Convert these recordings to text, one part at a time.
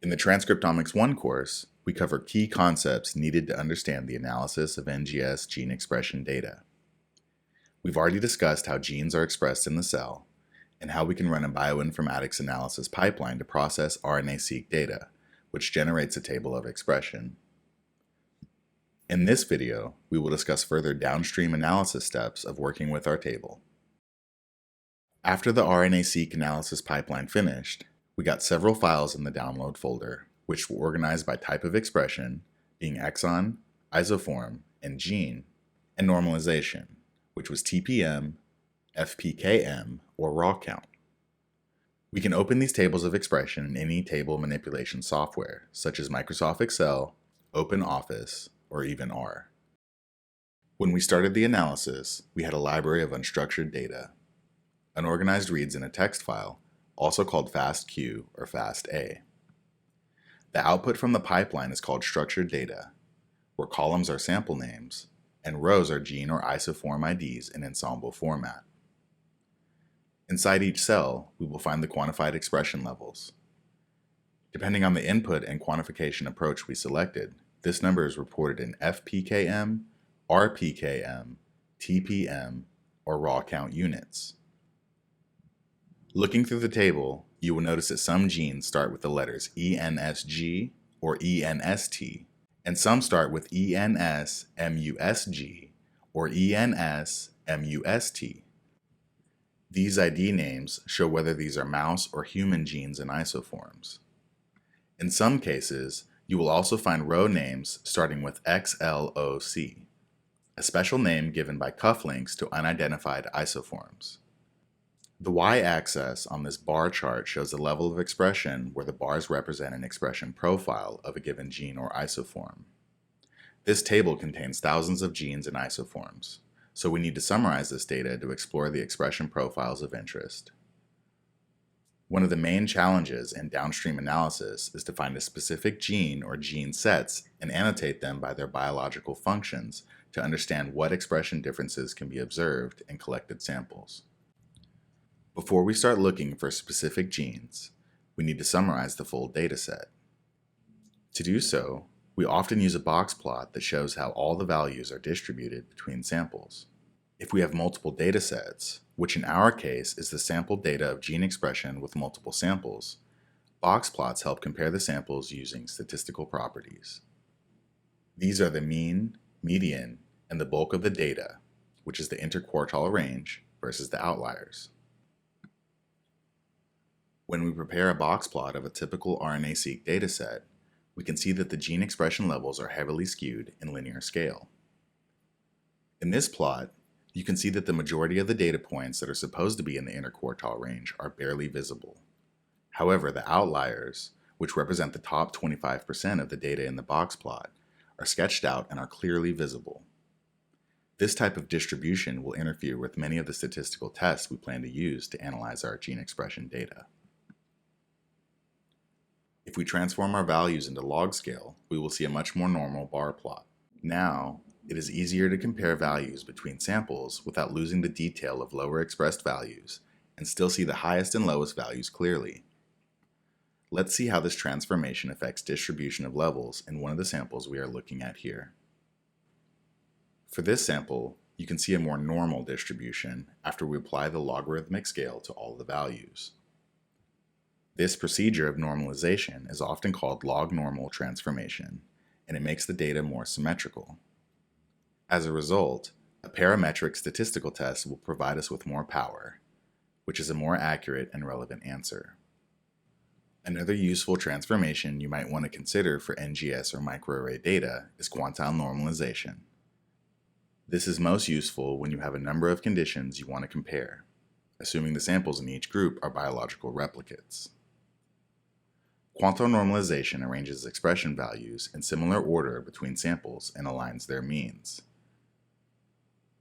In the Transcriptomics 1 course, we cover key concepts needed to understand the analysis of NGS gene expression data. We've already discussed how genes are expressed in the cell, and how we can run a bioinformatics analysis pipeline to process RNA-seq data, which generates a table of expression. In this video, we will discuss further downstream analysis steps of working with our table. After the RNA-seq analysis pipeline finished, we got several files in the download folder, which were organized by type of expression, being exon, isoform, and gene, and normalization, which was TPM, FPKM, or raw count. We can open these tables of expression in any table manipulation software, such as Microsoft Excel, OpenOffice, or even R. When we started the analysis, we had a library of unstructured data, unorganized reads in a text file, also called FASTQ or FASTA. The output from the pipeline is called structured data, where columns are sample names, and rows are gene or isoform IDs in ensemble format. Inside each cell, we will find the quantified expression levels. Depending on the input and quantification approach we selected, this number is reported in FPKM, RPKM, TPM, or raw count units. Looking through the table, you will notice that some genes start with the letters ENSG or ENST, and some start with ENS-MUSG or ENS-MUST. These ID names show whether these are mouse or human genes and isoforms. In some cases, you will also find row names starting with XLOC, a special name given by cufflinks to unidentified isoforms. The y-axis on this bar chart shows the level of expression where the bars represent an expression profile of a given gene or isoform. This table contains thousands of genes and isoforms, so we need to summarize this data to explore the expression profiles of interest. One of the main challenges in downstream analysis is to find a specific gene or gene sets and annotate them by their biological functions to understand what expression differences can be observed in collected samples. Before we start looking for specific genes, we need to summarize the full dataset. To do so, we often use a box plot that shows how all the values are distributed between samples. If we have multiple datasets, which in our case is the sample data of gene expression with multiple samples, box plots help compare the samples using statistical properties. These are the mean, median, and the bulk of the data, which is the interquartile range, versus the outliers. When we prepare a box plot of a typical RNA-seq dataset, we can see that the gene expression levels are heavily skewed in linear scale. In this plot, you can see that the majority of the data points that are supposed to be in the interquartile range are barely visible. However, the outliers, which represent the top 25% of the data in the box plot, are sketched out and are clearly visible. This type of distribution will interfere with many of the statistical tests we plan to use to analyze our gene expression data. If we transform our values into log scale, we will see a much more normal bar plot. Now, it is easier to compare values between samples without losing the detail of lower expressed values and still see the highest and lowest values clearly. Let's see how this transformation affects distribution of levels in one of the samples we are looking at here. For this sample, you can see a more normal distribution after we apply the logarithmic scale to all the values. This procedure of normalization is often called log-normal transformation, and it makes the data more symmetrical. As a result, a parametric statistical test will provide us with more power, which is a more accurate and relevant answer. Another useful transformation you might want to consider for NGS or microarray data is quantile normalization. This is most useful when you have a number of conditions you want to compare, assuming the samples in each group are biological replicates. Quantile normalization arranges expression values in similar order between samples and aligns their means.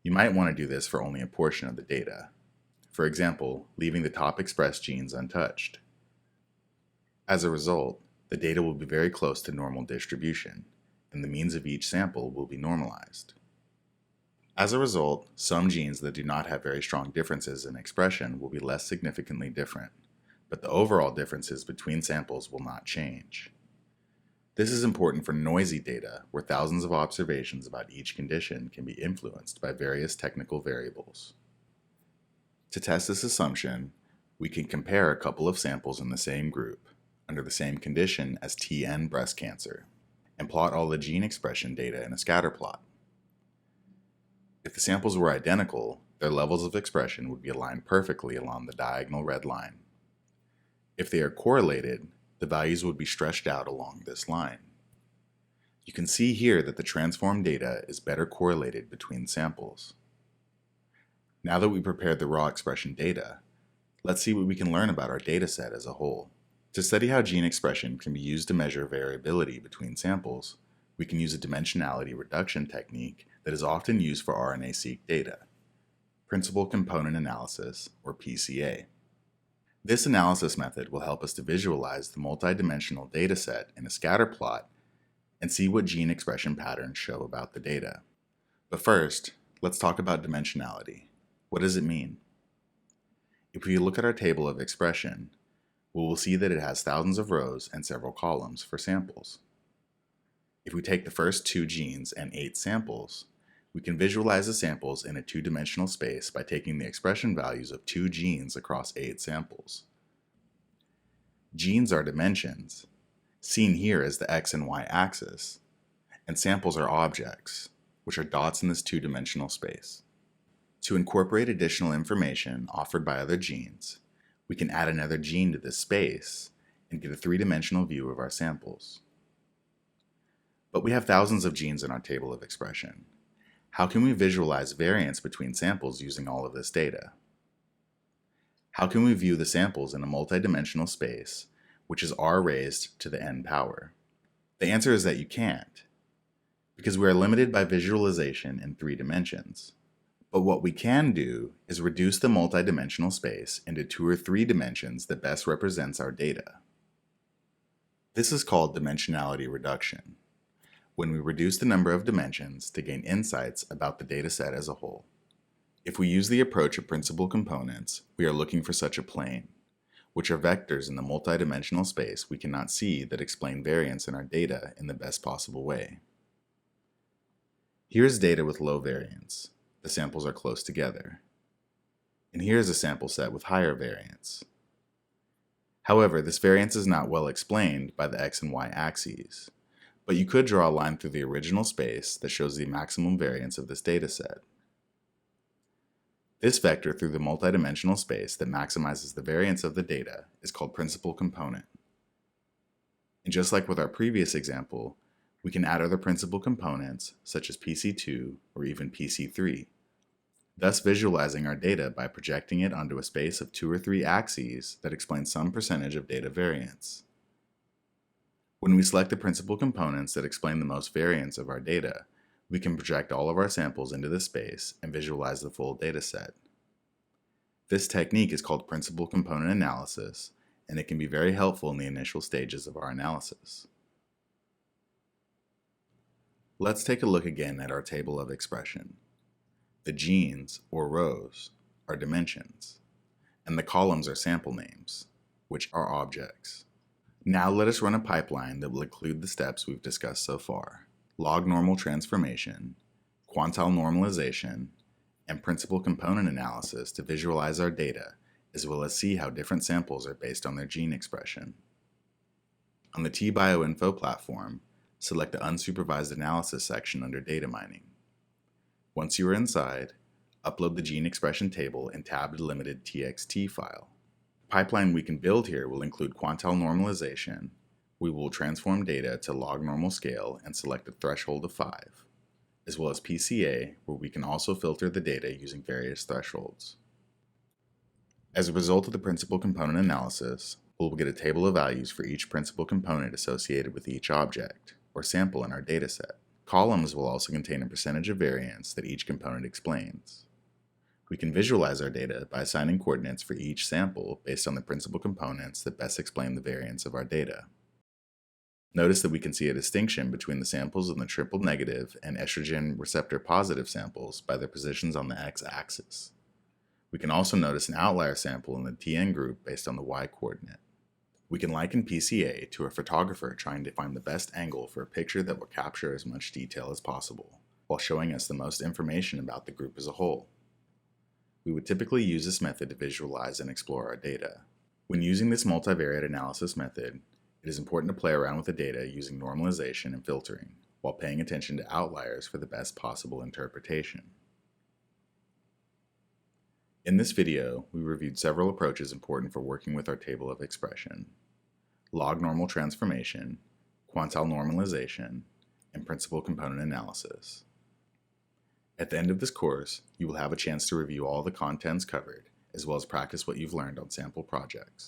You might want to do this for only a portion of the data, for example, leaving the top expressed genes untouched. As a result, the data will be very close to normal distribution, and the means of each sample will be normalized. As a result, some genes that do not have very strong differences in expression will be less significantly different, but the overall differences between samples will not change. This is important for noisy data, where thousands of observations about each condition can be influenced by various technical variables. To test this assumption, we can compare a couple of samples in the same group, under the same condition as TN breast cancer, and plot all the gene expression data in a scatter plot. If the samples were identical, their levels of expression would be aligned perfectly along the diagonal red line. If they are correlated, the values would be stretched out along this line. You can see here that the transformed data is better correlated between samples. Now that we prepared the raw expression data, let's see what we can learn about our data set as a whole. To study how gene expression can be used to measure variability between samples, we can use a dimensionality reduction technique that is often used for RNA-seq data, principal component analysis, or PCA. This analysis method will help us to visualize the multidimensional data set in a scatter plot and see what gene expression patterns show about the data. But first, let's talk about dimensionality. What does it mean? If we look at our table of expression, we will see that it has thousands of rows and several columns for samples. If we take the first 2 genes and 8 samples, we can visualize the samples in a 2-dimensional space by taking the expression values of 2 genes across 8 samples. Genes are dimensions, seen here as the x and y axis, and samples are objects, which are dots in this 2-dimensional space. To incorporate additional information offered by other genes, we can add another gene to this space and get a 3-dimensional view of our samples. But we have thousands of genes in our table of expression. How can we visualize variance between samples using all of this data? How can we view the samples in a multidimensional space, which is r raised to the n power? The answer is that you can't, because we are limited by visualization in 3 dimensions. But what we can do is reduce the multidimensional space into 2 or 3 dimensions that best represents our data. This is called dimensionality reduction, when we reduce the number of dimensions to gain insights about the data set as a whole. If we use the approach of principal components, we are looking for such a plane, which are vectors in the multidimensional space we cannot see that explain variance in our data in the best possible way. Here's data with low variance. The samples are close together. And here's a sample set with higher variance. However, this variance is not well explained by the x and y axes, but you could draw a line through the original space that shows the maximum variance of this data set. This vector through the multidimensional space that maximizes the variance of the data is called principal component. And just like with our previous example, we can add other principal components such as PC2 or even PC3, thus visualizing our data by projecting it onto a space of 2 or 3 axes that explain some percentage of data variance. When we select the principal components that explain the most variance of our data, we can project all of our samples into this space and visualize the full data set. This technique is called principal component analysis, and it can be very helpful in the initial stages of our analysis. Let's take a look again at our table of expression. The genes, or rows, are dimensions, and the columns are sample names, which are objects. Now let us run a pipeline that will include the steps we've discussed so far: log normal transformation, quantile normalization, and principal component analysis to visualize our data, as well as see how different samples are based on their gene expression. On the T-Bioinfo platform, select the unsupervised analysis section under data mining. Once you are inside, upload the gene expression table in tab-delimited txt file. The pipeline we can build here will include quantile normalization. We will transform data to log normal scale and select a threshold of 5, as well as PCA, where we can also filter the data using various thresholds. As a result of the principal component analysis, we'll get a table of values for each principal component associated with each object, or sample in our dataset. Columns will also contain a percentage of variance that each component explains. We can visualize our data by assigning coordinates for each sample based on the principal components that best explain the variance of our data. Notice that we can see a distinction between the samples in the triple negative and estrogen receptor positive samples by their positions on the x-axis. We can also notice an outlier sample in the TN group based on the y-coordinate. We can liken PCA to a photographer trying to find the best angle for a picture that will capture as much detail as possible, while showing us the most information about the group as a whole. We would typically use this method to visualize and explore our data. When using this multivariate analysis method, it is important to play around with the data using normalization and filtering, while paying attention to outliers for the best possible interpretation. In this video, we reviewed several approaches important for working with our table of expression: log normal transformation, quantile normalization, and principal component analysis. At the end of this course, you will have a chance to review all the contents covered, as well as practice what you've learned on sample projects.